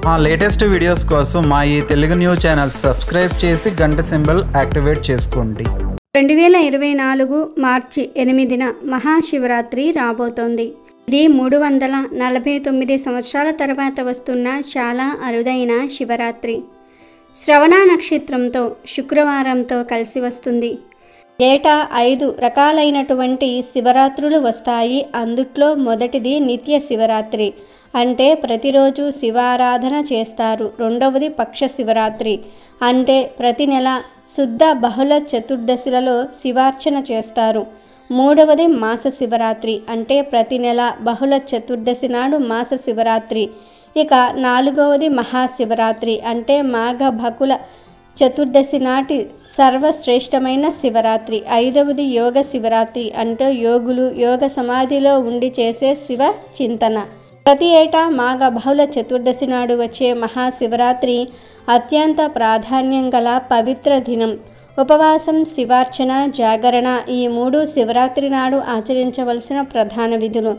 మా latest videos కోసం మా ఈ తెలుగు న్యూస్ ఛానల్ సబ్స్క్రైబ్ చేసి గంట సింబల్ యాక్టివేట్ చేసుకోండి. 2024 మార్చి 8న మహాశివరాత్రి రాబోతోంది. ఇది 349 సంవత్సరాల తర్వాత వస్తున్న చాలా అరుదైన శివరాత్రి. శ్రవణ నక్షత్రంతో శుక్రవారంతో కలిసి వస్తుంది. ఏటా 5 రకాలైనటువంటి శివరాత్రులు వస్తాయి. అందుట్లో మొదటిది నిత్య శివరాత్రి, అంటే ప్రతిరోజు శివారాధన చేస్తారు. రెండవది పక్ష శివరాత్రి, అంటే ప్రతి నెల శుద్ధ బహుళ చతుర్దశులలో శివార్చన చేస్తారు. మూడవది మాస శివరాత్రి, అంటే ప్రతి నెల బహుళ చతుర్దశి నాడు మాస శివరాత్రి. ఇక నాలుగవది మహాశివరాత్రి, అంటే మాఘ బహుళ చతుర్దశి నాటి సర్వశ్రేష్టమైన శివరాత్రి. ఐదవది యోగ శివరాత్రి, అంటే యోగులు యోగ సమాధిలో ఉండి చేసే శివ చింతన. ప్రతి ఏటా మాఘ బహుళ చతుర్దశి నాడు వచ్చే మహాశివరాత్రి అత్యంత ప్రాధాన్యం గల పవిత్ర దినం. ఉపవాసం, శివార్చన, జాగరణ ఈ 3 శివరాత్రి నాడు ఆచరించవలసిన ప్రధాన విధులు.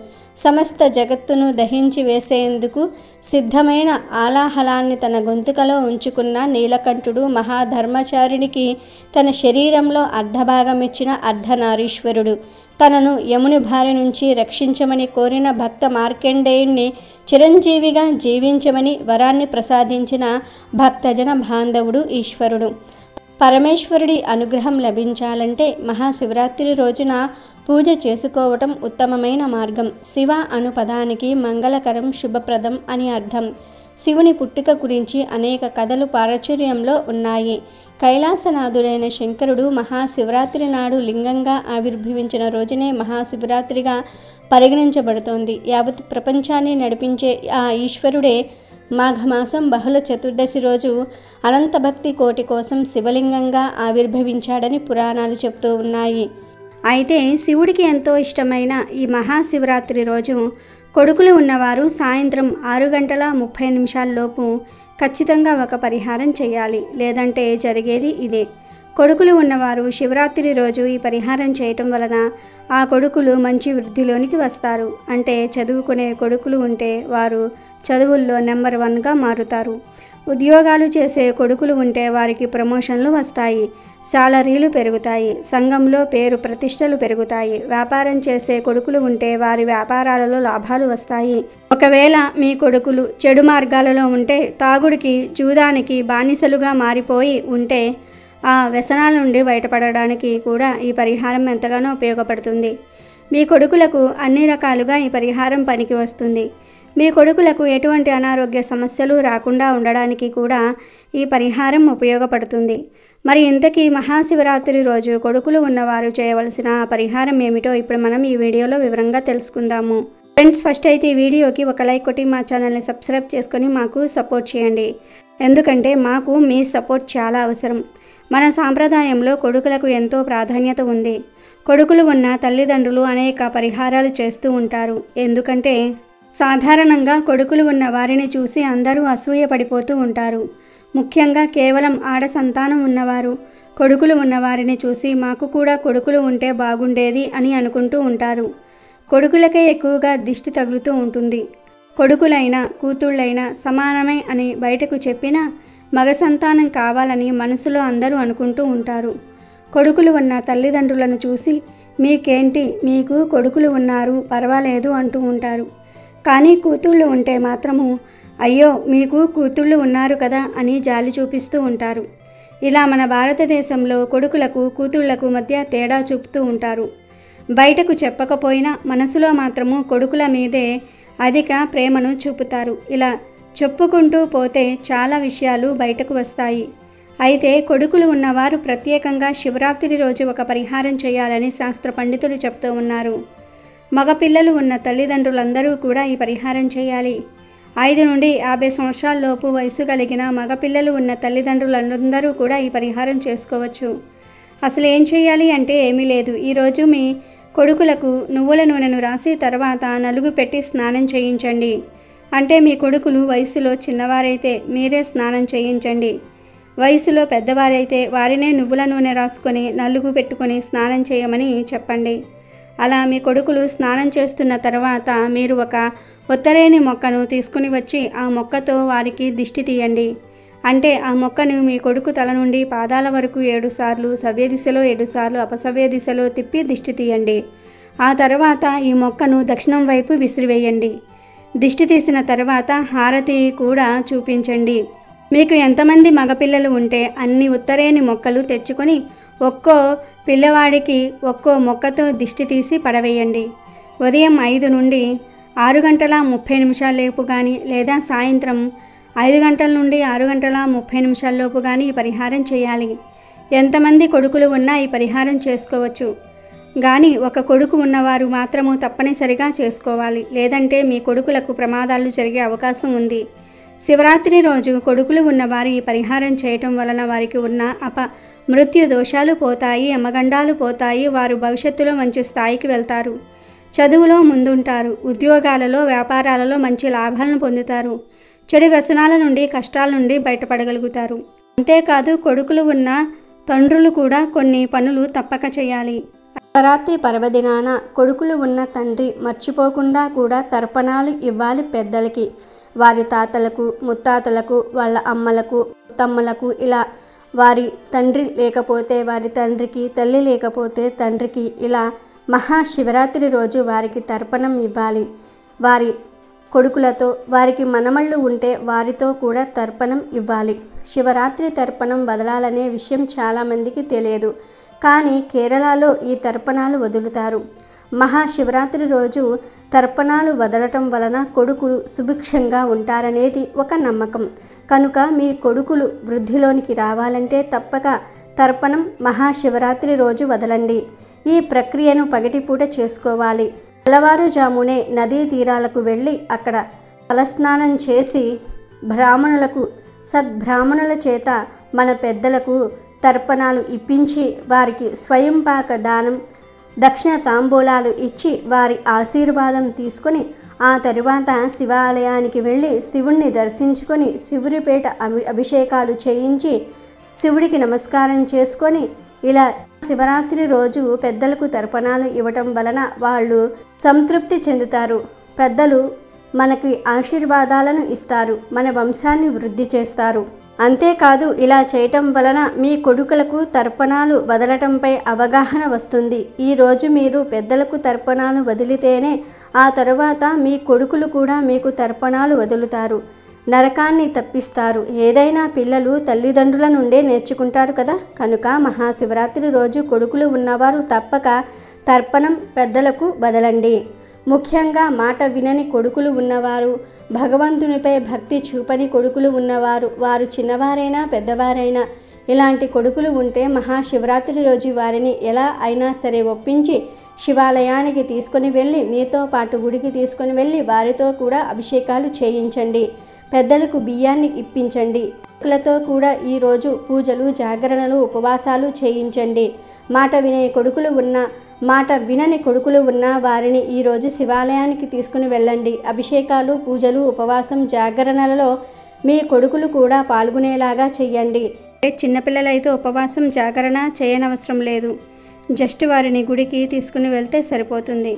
సమస్త జగత్తును దహించి వేసేందుకు సిద్ధమైన ఆలాహలాన్ని తన గొంతుకలో ఉంచుకున్న నీలకంఠుడు మహాధర్మచారినికి తన శరీరంలో అర్ధభాగమిచ్చిన అర్ధనారీశ్వరుడు, తనను యముని భార్య నుంచి రక్షించమని కోరిన భక్త మార్కండేయుణ్ణి చిరంజీవిగా జీవించమని వరాన్ని ప్రసాదించిన భక్తజన బాంధవుడు ఈశ్వరుడు. పరమేశ్వరుడి అనుగ్రహం లభించాలంటే మహాశివరాత్రి రోజున పూజ చేసుకోవటం ఉత్తమమైన మార్గం. శివ అను పదానికి మంగళకరం, శుభప్రదం అని అర్థం. శివుని పుట్టుక గురించి అనేక కథలు ప్రాచుర్యంలో ఉన్నాయి. కైలాసనాథుడైన శంకరుడు మహాశివరాత్రి నాడు లింగంగా ఆవిర్భవించిన రోజునే మహాశివరాత్రిగా పరిగణించబడుతోంది. యావత్ ప్రపంచాన్ని నడిపించే ఆ ఈశ్వరుడే మాఘమాసం బహుళ చతుర్దశి రోజు అనంత భక్తి కోటి కోసం శివలింగంగా ఆవిర్భవించాడని పురాణాలు చెప్తూ ఉన్నాయి. అయితే శివుడికి ఎంతో ఇష్టమైన ఈ మహాశివరాత్రి రోజు కొడుకులు ఉన్నవారు సాయంత్రం 6:30 ఖచ్చితంగా ఒక పరిహారం చేయాలి. లేదంటే జరిగేది ఇదే. కొడుకులు ఉన్నవారు శివరాత్రి రోజు ఈ పరిహారం చేయటం వలన ఆ కొడుకులు మంచి వృద్ధిలోనికి వస్తారు. అంటే చదువుకునే కొడుకులు ఉంటే వారు చదువుల్లో నెంబర్ 1గా మారుతారు. ఉద్యోగాలు చేసే కొడుకులు ఉంటే వారికి ప్రమోషన్లు వస్తాయి, సాలరీలు పెరుగుతాయి, సంఘంలో పేరు ప్రతిష్టలు పెరుగుతాయి. వ్యాపారం చేసే కొడుకులు ఉంటే వారి వ్యాపారాలలో లాభాలు వస్తాయి. ఒకవేళ మీ కొడుకులు చెడు మార్గాలలో ఉంటే, తాగుడికి జూదానికి బానిసలుగా మారిపోయి ఉంటే ఆ వ్యసనాల నుండి బయటపడడానికి కూడా ఈ పరిహారం ఎంతగానో ఉపయోగపడుతుంది. మీ కొడుకులకు అన్ని రకాలుగా ఈ పరిహారం పనికి వస్తుంది. మీ కొడుకులకు ఎటువంటి అనారోగ్య సమస్యలు రాకుండా ఉండడానికి కూడా ఈ పరిహారం ఉపయోగపడుతుంది. మరి ఇంతకీ మహాశివరాత్రి రోజు కొడుకులు ఉన్నవారు చేయవలసిన పరిహారం ఏమిటో ఇప్పుడు మనం ఈ వీడియోలో వివరంగా తెలుసుకుందాము. ఫ్రెండ్స్, ఫస్ట్ అయితే ఈ వీడియోకి ఒక లైక్ కొట్టి మా ఛానల్ని సబ్స్క్రైబ్ చేసుకొని మాకు సపోర్ట్ చేయండి. ఎందుకంటే మాకు మీ సపోర్ట్ చాలా అవసరం. మన సాంప్రదాయంలో కొడుకులకు ఎంతో ప్రాధాన్యత ఉంది. కొడుకులు ఉన్న తల్లిదండ్రులు అనేక పరిహారాలు చేస్తూ ఉంటారు. ఎందుకంటే సాధారణంగా కొడుకులు ఉన్న వారిని చూసి అందరూ అసూయ పడిపోతూ ఉంటారు. ముఖ్యంగా కేవలం ఆడ సంతానం ఉన్నవారు కొడుకులు ఉన్నవారిని చూసి మాకు కూడా కొడుకులు ఉంటే బాగుండేది అని అనుకుంటూ ఉంటారు. కొడుకులకే ఎక్కువగా దిష్టి తగులుతూ ఉంటుంది. కొడుకులైనా కూతుళ్ళైనా సమానమే అని బయటకు చెప్పినా మగ సంతానం కావాలని మనసులో అందరూ అనుకుంటూ ఉంటారు. కొడుకులు ఉన్న తల్లిదండ్రులను చూసి మీకేంటి, మీకు కొడుకులు ఉన్నారు, పర్వాలేదు అంటూ ఉంటారు. కానీ కూతుళ్ళు ఉంటే మాత్రము అయ్యో మీకు కూతుళ్ళు ఉన్నారు కదా అని జాలి చూపిస్తూ ఉంటారు. ఇలా మన భారతదేశంలో కొడుకులకు కూతుళ్లకు మధ్య తేడా చూపుతూ ఉంటారు. బయటకు చెప్పకపోయినా మనసులో మాత్రము కొడుకుల మీదే అధిక ప్రేమను చూపుతారు. ఇలా చెప్పుకుంటూ పోతే చాలా విషయాలు బయటకు వస్తాయి. అయితే కొడుకులు ఉన్నవారు ప్రత్యేకంగా శివరాత్రి రోజు ఒక పరిహారం చేయాలని శాస్త్ర పండితులు చెప్తూ ఉన్నారు. మగపిల్లలు ఉన్న తల్లిదండ్రులందరూ కూడా ఈ పరిహారం చేయాలి. 5 నుండి 50 సంవత్సరాల లోపు వయసు కలిగిన మగపిల్లలు ఉన్న తల్లిదండ్రులందరూ కూడా ఈ పరిహారం చేసుకోవచ్చు. అసలు ఏం చేయాలి అంటే ఏమీ లేదు. ఈరోజు మీ కొడుకులకు నువ్వుల నూనెను రాసి తర్వాత నలుగు పెట్టి స్నానం చేయించండి. అంటే మీ కొడుకులు వయసులో చిన్నవారైతే మీరే స్నానం చేయించండి. వయసులో పెద్దవారైతే వారినే నువ్వుల నూనె రాసుకొని నలుగు పెట్టుకొని స్నానం చేయమని చెప్పండి. అలా మీ కొడుకులు స్నానం చేస్తున్న తర్వాత మీరు ఒక ఉత్తరేణి మొక్కను తీసుకుని వచ్చి ఆ మొక్కతో వారికి దిష్టి తీయండి. అంటే ఆ మొక్కను మీ కొడుకు తల నుండి పాదాల వరకు 7 సార్లు సవ్య దిశలో 7 సార్లు అపసవ్య దిశలో తిప్పి దిష్టి తీయండి. ఆ తర్వాత ఈ మొక్కను దక్షిణం వైపు విసిరివేయండి. దిష్టి తీసిన తర్వాత హారతి కూడా చూపించండి. మీకు ఎంతమంది మగపిల్లలు ఉంటే అన్ని ఉత్తరేణి మొక్కలు తెచ్చుకొని ఒక్కో పిల్లవాడికి ఒక్కో మొక్కతో దిష్టి తీసి పడవేయండి. ఉదయం 5 నుండి 6:30 లోపు కానీ లేదా సాయంత్రం 5 గంటల నుండి 6:30 లోపు కానీ ఈ పరిహారం చేయాలి. ఎంతమంది కొడుకులు ఉన్నా ఈ పరిహారం చేసుకోవచ్చు. కానీ ఒక కొడుకు ఉన్నవారు మాత్రము తప్పనిసరిగా చేసుకోవాలి. లేదంటే మీ కొడుకులకు ప్రమాదాలు జరిగే అవకాశం ఉంది. శివరాత్రి రోజు కొడుకులు ఉన్నవారు ఈ పరిహారం చేయటం వలన వారికి ఉన్న మృత్యు దోషాలు పోతాయి, యమగండాలు పోతాయి. వారు భవిష్యత్తులో మంచి స్థాయికి వెళ్తారు, చదువులో ముందుంటారు, ఉద్యోగాలలో వ్యాపారాలలో మంచి లాభాలను పొందుతారు, చెడు వ్యసనాల నుండి కష్టాల నుండి బయటపడగలుగుతారు. అంతేకాదు కొడుకులు ఉన్న తండ్రులు కూడా కొన్ని పనులు తప్పక చేయాలి. శివరాత్రి పర్వదినాన కొడుకులు ఉన్న తండ్రి మర్చిపోకుండా కూడా తర్పణాలు ఇవ్వాలి పెద్దలకి, వారి తాతలకు, ముత్తాతలకు, వాళ్ళ అమ్మలకు, తమ్మలకు, ఇలా వారి తండ్రి లేకపోతే వారి తండ్రికి, తల్లి లేకపోతే తండ్రికి, ఇలా మహాశివరాత్రి రోజు వారికి తర్పణం ఇవ్వాలి. వారి కొడుకులతో, వారికి మనమళ్ళు ఉంటే వారితో కూడా తర్పణం ఇవ్వాలి. శివరాత్రి తర్పణం వదలాలనే విషయం చాలామందికి తెలియదు. కానీ కేరళలో ఈ తర్పణాలు వదులుతారు. మహాశివరాత్రి రోజు తర్పణాలు వదలటం వలన కొడుకులు సుభిక్షంగా ఉంటారనేది ఒక నమ్మకం. కనుక మీ కొడుకులు వృద్ధిలోనికి రావాలంటే తప్పక తర్పణం మహాశివరాత్రి రోజు వదలండి. ఈ ప్రక్రియను పగటిపూట చేసుకోవాలి. తెల్లవారుజామునే నదీ తీరాలకు వెళ్ళి అక్కడ తలస్నానం చేసి బ్రాహ్మణులకు, సద్బ్రాహ్మణుల చేత మన పెద్దలకు తర్పణాలు ఇప్పించి వారికి స్వయంపాక దానం, దక్షిణ తాంబూలాలు ఇచ్చి వారి ఆశీర్వాదం తీసుకొని ఆ తరువాత శివాలయానికి వెళ్ళి శివుణ్ణి దర్శించుకొని శివుడిపేట అభిషేకాలు చేయించి శివుడికి నమస్కారం చేసుకొని ఇలా శివరాత్రి రోజు పెద్దలకు తర్పణాలు ఇవ్వటం వలన వాళ్ళు సంతృప్తి చెందుతారు. పెద్దలు మనకి ఆశీర్వాదాలను ఇస్తారు, మన వంశాన్ని వృద్ధి చేస్తారు. అంతేకాదు ఇలా చేయటం వలన మీ కొడుకులకు తర్పణాలు వదలటంపై అవగాహన వస్తుంది. ఈరోజు మీరు పెద్దలకు తర్పణాలు వదిలితేనే ఆ తరువాత మీ కొడుకులు కూడా మీకు తర్పణాలు వదులుతారు, నరకాన్ని తప్పిస్తారు. ఏదైనా పిల్లలు తల్లిదండ్రుల నుండే నేర్చుకుంటారు కదా. కనుక మహాశివరాత్రి రోజు కొడుకులు ఉన్నవారు తప్పక తర్పణం పెద్దలకు వదలండి. ముఖ్యంగా మాట వినని కొడుకులు ఉన్నవారు, భగవంతునిపై భక్తి చూపని కొడుకులు ఉన్నవారు, వారు చిన్నవారైనా పెద్దవారైనా ఇలాంటి కొడుకులు ఉంటే మహాశివరాత్రి రోజు వారిని ఎలా అయినా సరే ఒప్పించి శివాలయానికి తీసుకొని వెళ్ళి మీతో పాటు గుడికి తీసుకొని వెళ్ళి వారితో కూడా అభిషేకాలు చేయించండి. పెద్దలకు బియ్యాన్ని ఇప్పించండి. కొడుకులతో కూడా ఈరోజు పూజలు, జాగరణలు, ఉపవాసాలు చేయించండి. మాట వినే కొడుకులు ఉన్న, మాట వినని కొడుకులు ఉన్న వారిని ఈరోజు శివాలయానికి తీసుకుని వెళ్ళండి. అభిషేకాలు, పూజలు, ఉపవాసం, జాగరణలలో మీ కొడుకులు కూడా పాల్గొనేలాగా చెయ్యండి. చిన్నపిల్లలైతే ఉపవాసం, జాగరణ చేయనవసరం లేదు. జస్ట్ వారిని గుడికి తీసుకుని వెళ్తే సరిపోతుంది.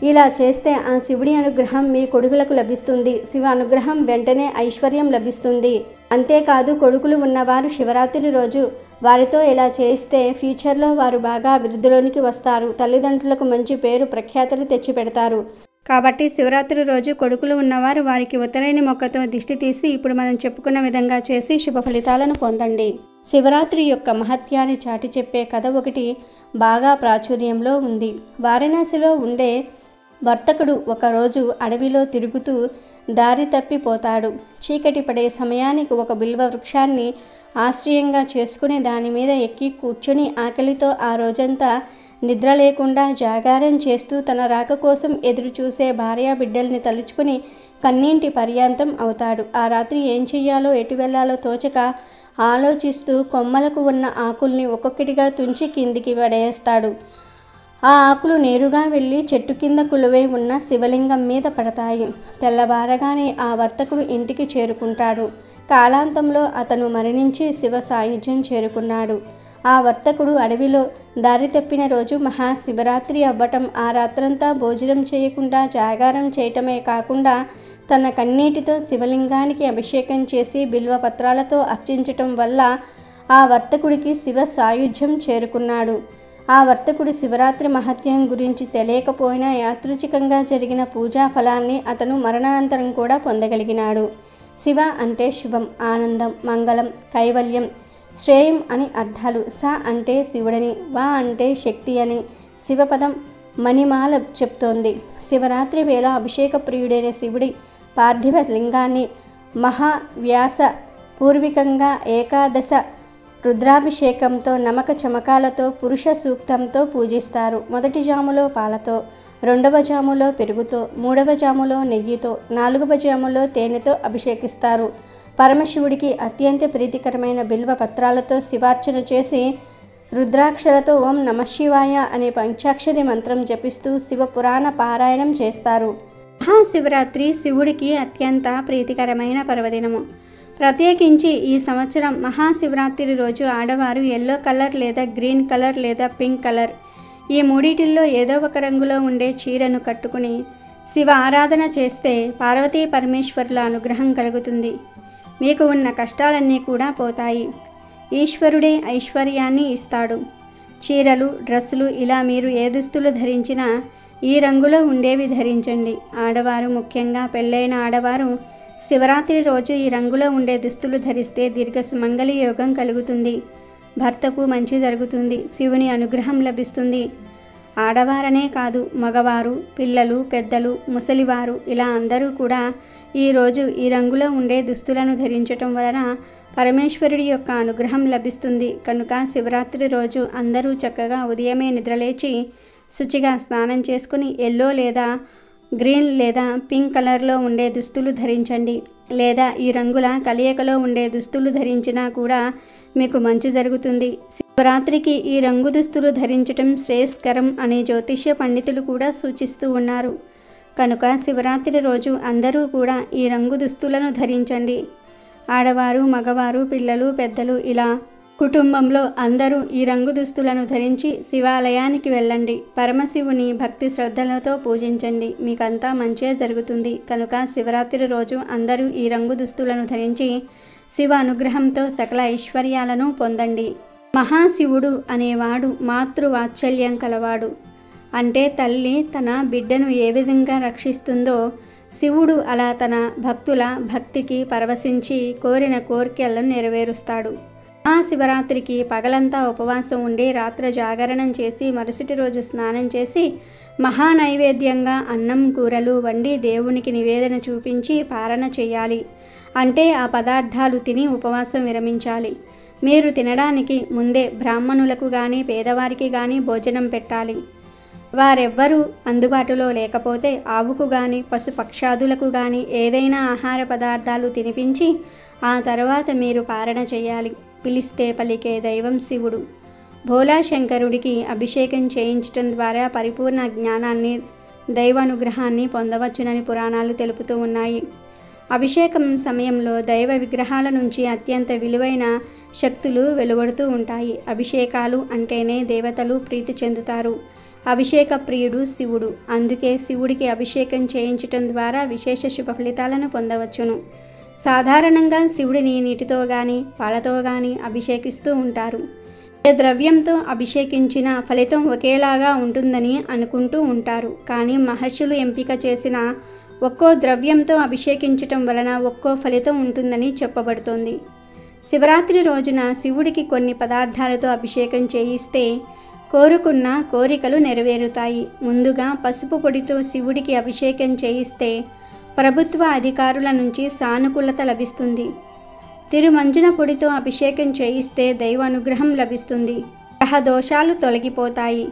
ఇలా చేస్తే ఆ శివుడి అనుగ్రహం మీ కొడుకులకు లభిస్తుంది. శివ అనుగ్రహం వెంటనే ఐశ్వర్యం లభిస్తుంది. అంతేకాదు కొడుకులు ఉన్నవారు శివరాత్రి రోజు వారితో ఇలా చేస్తే ఫ్యూచర్లో వారు బాగా అభివృద్ధిలోనికి వస్తారు. తల్లిదండ్రులకు మంచి పేరు ప్రఖ్యాతులు తెచ్చిపెడతారు. కాబట్టి శివరాత్రి రోజు కొడుకులు ఉన్నవారు వారికి ఉత్తరేణి మొక్కతో దిష్టి తీసి ఇప్పుడు మనం చెప్పుకున్న విధంగా చేసి శుభ ఫలితాలను పొందండి. శివరాత్రి యొక్క మహత్యాన్ని చాటి చెప్పే కథ ఒకటి బాగా ప్రాచుర్యంలో ఉంది. వారణాసిలో ఉండే వర్తకుడు ఒకరోజు అడవిలో తిరుగుతూ దారి తప్పిపోతాడు. చీకటి పడే సమయానికి ఒక బిల్వ వృక్షాన్ని ఆశ్రయంగా చేసుకుని దాని మీద ఎక్కి కూర్చొని ఆకలితో ఆ రోజంతా నిద్ర లేకుండా జాగారం చేస్తూ తన రాక కోసం ఎదురు చూసే భార్యా బిడ్డల్ని తలుచుకుని కన్నీంటి పర్యాంతం అవుతాడు. ఆ రాత్రి ఏం చెయ్యాలో ఎటు వెళ్లాలో తోచక ఆలోచిస్తూ కొమ్మలకు ఉన్న ఆకుల్ని ఒక్కొక్కటిగా తుంచి కిందికి పడేస్తాడు. ఆ ఆకులు నేరుగా వెళ్ళి చెట్టు కింద కొలువై ఉన్న శివలింగం మీద పడతాయి. తెల్లవారగానే ఆ వర్తకుడు ఇంటికి చేరుకుంటాడు. కాలాంతంలో అతను మరణించి శివ సాయుధ్యం చేరుకున్నాడు. ఆ వర్తకుడు అడవిలో దారి తప్పిన రోజు మహాశివరాత్రి అవ్వటం, ఆ రాత్రంతా భోజనం చేయకుండా జాగారం చేయటమే కాకుండా తన కన్నీటితో శివలింగానికి అభిషేకం చేసి బిల్వపత్రాలతో అర్చించటం వల్ల ఆ వర్తకుడికి శివ సాయుధ్యం చేరుకున్నాడు. ఆ వర్తకుడు శివరాత్రి మహత్యం గురించి తెలియకపోయినా యాదృచ్ఛికంగా జరిగిన పూజా ఫలాన్ని అతను మరణానంతరం కూడా పొందగలిగినాడు. శివ అంటే శుభం, ఆనందం, మంగళం, కైవల్యం, శ్రేయం అని అర్థాలు. స అంటే శివుడని, వా అంటే శక్తి అని శివపదం మణిమాల చెప్తోంది. శివరాత్రి వేళ అభిషేక ప్రియుడైన శివుడి పార్థివ లింగాన్ని మహావ్యాస పూర్వికంగా ఏకాదశ రుద్రాభిషేకంతో, నమక చమకాలతో, పురుష సూక్తంతో పూజిస్తారు. మొదటి జాములో పాలతో, రెండవ జాములో పెరుగుతో, మూడవ జాములో నెయ్యితో, నాలుగవ జాములో తేనెతో అభిషేకిస్తారు. పరమశివుడికి అత్యంత ప్రీతికరమైన బిల్వ పత్రాలతో శివార్చన చేసి రుద్రాక్షరతో ఓం నమఃశివాయ అనే పంచాక్షరి మంత్రం జపిస్తూ శివపురాణ పారాయణం చేస్తారు. మహాశివరాత్రి శివుడికి అత్యంత ప్రీతికరమైన పర్వదినము. ప్రత్యేకించి ఈ సంవత్సరం మహాశివరాత్రి రోజు ఆడవారు ఎల్లో కలర్ లేదా గ్రీన్ కలర్ లేదా పింక్ కలర్, ఈ మూడిటిల్లో ఏదో ఒక రంగులో ఉండే చీరను కట్టుకుని శివ ఆరాధన చేస్తే పార్వతీ పరమేశ్వరుల అనుగ్రహం కలుగుతుంది. మీకు ఉన్న కష్టాలన్నీ కూడా పోతాయి. ఈశ్వరుడే ఐశ్వర్యాన్ని ఇస్తాడు. చీరలు, డ్రెస్సులు ఇలా మీరు ఏ దుస్తులు ధరించినా ఈ రంగులో ఉండేవి ధరించండి. ఆడవారు, ముఖ్యంగా పెళ్ళైన ఆడవారు శివరాత్రి రోజు ఈ రంగులో ఉండే దుస్తులు ధరిస్తే దీర్ఘ సుమంగళి యోగం కలుగుతుంది. భర్తకు మంచి జరుగుతుంది. శివుని అనుగ్రహం లభిస్తుంది. ఆడవారనే కాదు, మగవారు, పిల్లలు, పెద్దలు, ముసలివారు ఇలా అందరూ కూడా ఈరోజు ఈ రంగులో ఉండే దుస్తులను ధరించటం వలన పరమేశ్వరుడి యొక్క అనుగ్రహం లభిస్తుంది. కనుక శివరాత్రి రోజు అందరూ చక్కగా ఉదయమే నిద్రలేచి శుచిగా స్నానం చేసుకుని ఎల్లో లేదా గ్రీన్ లేదా పింక్ కలర్లో ఉండే దుస్తులు ధరించండి. లేదా ఈ రంగుల కలయికలో ఉండే దుస్తులు ధరించినా కూడా మీకు మంచి జరుగుతుంది. శివరాత్రికి ఈ రంగు దుస్తులు ధరించటం శ్రేయస్కరం అని జ్యోతిష్య పండితులు కూడా సూచిస్తూ ఉన్నారు. కనుక శివరాత్రి రోజు అందరూ కూడా ఈ రంగు దుస్తులను ధరించండి. ఆడవారు, మగవారు, పిల్లలు, పెద్దలు ఇలా కుటుంబంలో అందరూ ఈ రంగు దుస్తులను ధరించి శివాలయానికి వెళ్ళండి. పరమశివుని భక్తి శ్రద్ధలతో పూజించండి. మీకంతా మంచే జరుగుతుంది. కనుక శివరాత్రి రోజు అందరూ ఈ రంగు దుస్తులను ధరించి శివ అనుగ్రహంతో సకల ఐశ్వర్యాలను పొందండి. మహాశివుడు అనేవాడు మాతృవాత్సల్యం కలవాడు. అంటే తల్లి తన బిడ్డను ఏ విధంగా రక్షిస్తుందో శివుడు అలా తన భక్తుల భక్తికి పరవశించి కోరిన కోరికలను నెరవేరుస్తాడు. మహాశివరాత్రికి పగలంతా ఉపవాసం ఉండి రాత్రి జాగరణం చేసి మరుసటి రోజు స్నానం చేసి మహానైవేద్యంగా అన్నం, కూరలు వండి దేవునికి నివేదన చూపించి పారణ చేయాలి. అంటే ఆ పదార్థాలు తిని ఉపవాసం విరమించాలి. మీరు తినడానికి ముందే బ్రాహ్మణులకు కానీ పేదవారికి కానీ భోజనం పెట్టాలి. వారెవ్వరూ అందుబాటులో లేకపోతే ఆవుకు కానీ పశుపక్షాదులకు కానీ ఏదైనా ఆహార పదార్థాలు తినిపించి ఆ తర్వాత మీరు పారణ చేయాలి. పిలిస్తే పలికే దైవం శివుడు. భోలాశంకరుడికి అభిషేకం చేయించటం ద్వారా పరిపూర్ణ జ్ఞానాన్ని, దైవానుగ్రహాన్ని పొందవచ్చునని పురాణాలు తెలుపుతూ ఉన్నాయి. అభిషేకం సమయంలో దైవ విగ్రహాల నుంచి అత్యంత విలువైన శక్తులు వెలువడుతూ ఉంటాయి. అభిషేకాలు అంటేనే దేవతలు ప్రీతి చెందుతారు. అభిషేక ప్రియుడు శివుడు. అందుకే శివుడికి అభిషేకం చేయించటం ద్వారా విశేష శుభ ఫలితాలను పొందవచ్చును. సాధారణంగా శివుడిని నీటితో కానీ పాలతో కానీ అభిషేకిస్తూ ఉంటారు. ఏ ద్రవ్యంతో అభిషేకించిన ఫలితం ఒకేలాగా ఉంటుందని అనుకుంటూ ఉంటారు. కానీ మహర్షులు ఎంపిక చేసిన ఒక్కో ద్రవ్యంతో అభిషేకించటం వలన ఒక్కో ఫలితం ఉంటుందని చెప్పబడుతోంది. శివరాత్రి రోజున శివుడికి కొన్ని పదార్థాలతో అభిషేకం చేయిస్తే కోరుకున్న కోరికలు నెరవేరుతాయి. ముందుగా పసుపు పొడితో శివుడికి అభిషేకం చేయిస్తే ప్రభుత్వ అధికారుల నుంచి సానుకూలత లభిస్తుంది. తిరుమంజన పొడితో అభిషేకం చేయిస్తే దైవ అనుగ్రహం లభిస్తుంది. గ్రహ దోషాలు తొలగిపోతాయి.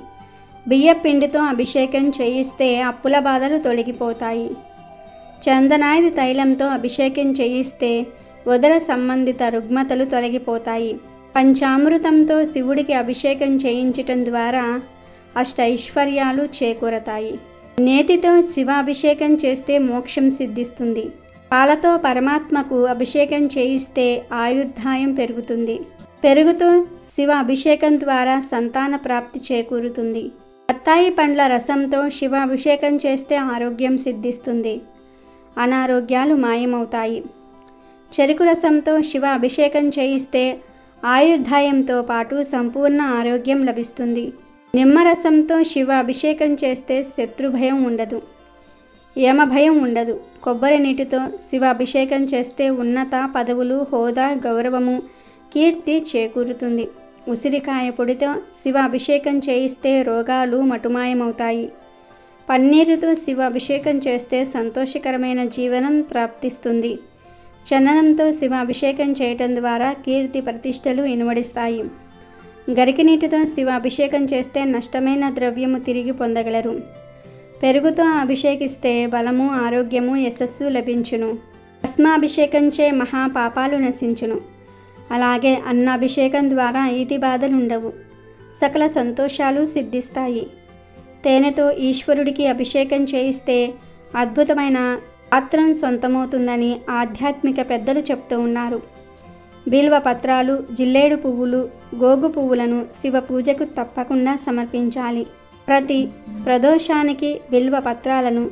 బియ్యపిండితో అభిషేకం చేయిస్తే అప్పుల బాధలు తొలగిపోతాయి. చందనాది తైలంతో అభిషేకం చేయిస్తే ఉదర సంబంధిత రుగ్మతలు తొలగిపోతాయి. పంచామృతంతో శివుడికి అభిషేకం చేయించటం ద్వారా అష్టైశ్వర్యాలు చేకూరతాయి. నేతితో శివాభిషేకం చేస్తే మోక్షం సిద్ధిస్తుంది. పాలతో పరమాత్మకు అభిషేకం చేయిస్తే ఆయుర్దాయం పెరుగుతుంది. పెరుగుతో శివ అభిషేకం ద్వారా సంతాన ప్రాప్తి చేకూరుతుంది. బత్తాయి పండ్ల రసంతో శివ అభిషేకం చేస్తే ఆరోగ్యం సిద్ధిస్తుంది, అనారోగ్యాలు మాయమవుతాయి. చెరుకు రసంతో శివ అభిషేకం చేయిస్తే ఆయుర్దాయంతో పాటు సంపూర్ణ ఆరోగ్యం లభిస్తుంది. నిమ్మరసంతో శివ అభిషేకం చేస్తే శత్రుభయం ఉండదు, యమభయం ఉండదు. కొబ్బరి నీటితో శివ అభిషేకం చేస్తే ఉన్నత పదవులు, హోదా, గౌరవము, కీర్తి చేకూరుతుంది. ఉసిరికాయ పొడితో శివ అభిషేకం చేయిస్తే రోగాలు మటుమాయమవుతాయి. పన్నీరుతో శివ అభిషేకం చేస్తే సంతోషకరమైన జీవనం ప్రాప్తిస్తుంది. చందనంతో శివ అభిషేకం చేయటం ద్వారా కీర్తి ప్రతిష్టలు ఇనుమడిస్తాయి. గరికి నీటితో శివ అభిషేకం చేస్తే నష్టమైన ద్రవ్యము తిరిగి పొందగలరు. పెరుగుతో అభిషేకిస్తే బలము, ఆరోగ్యము, యశస్సు లభించును. భస్మాభిషేకంచే మహాపాపాలు నశించును. అలాగే అన్నాభిషేకం ద్వారా ఈతి బాధలుండవు, సకల సంతోషాలు సిద్ధిస్తాయి. తేనెతో ఈశ్వరుడికి అభిషేకం చేయిస్తే అద్భుతమైన పాత్రం సొంతమవుతుందని ఆధ్యాత్మిక పెద్దలు చెప్తూ ఉన్నారు. బిల్వ పత్రాలు, జిల్లేడు పువ్వులు, గోగు పువ్వులను శివ పూజకు తప్పకుండా సమర్పించాలి. ప్రతి ప్రదోషానికి బిల్వ పత్రాలను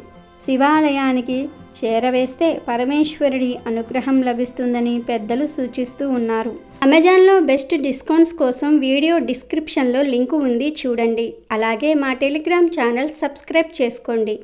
శివాలయానికి చేరవేస్తే పరమేశ్వరుడి అనుగ్రహం లభిస్తుందని పెద్దలు సూచిస్తూ ఉన్నారు. అమెజాన్లో బెస్ట్ డిస్కౌంట్స్ కోసం వీడియో డిస్క్రిప్షన్లో లింకు ఉంది, చూడండి. అలాగే మా టెలిగ్రామ్ ఛానల్ సబ్స్క్రైబ్ చేసుకోండి.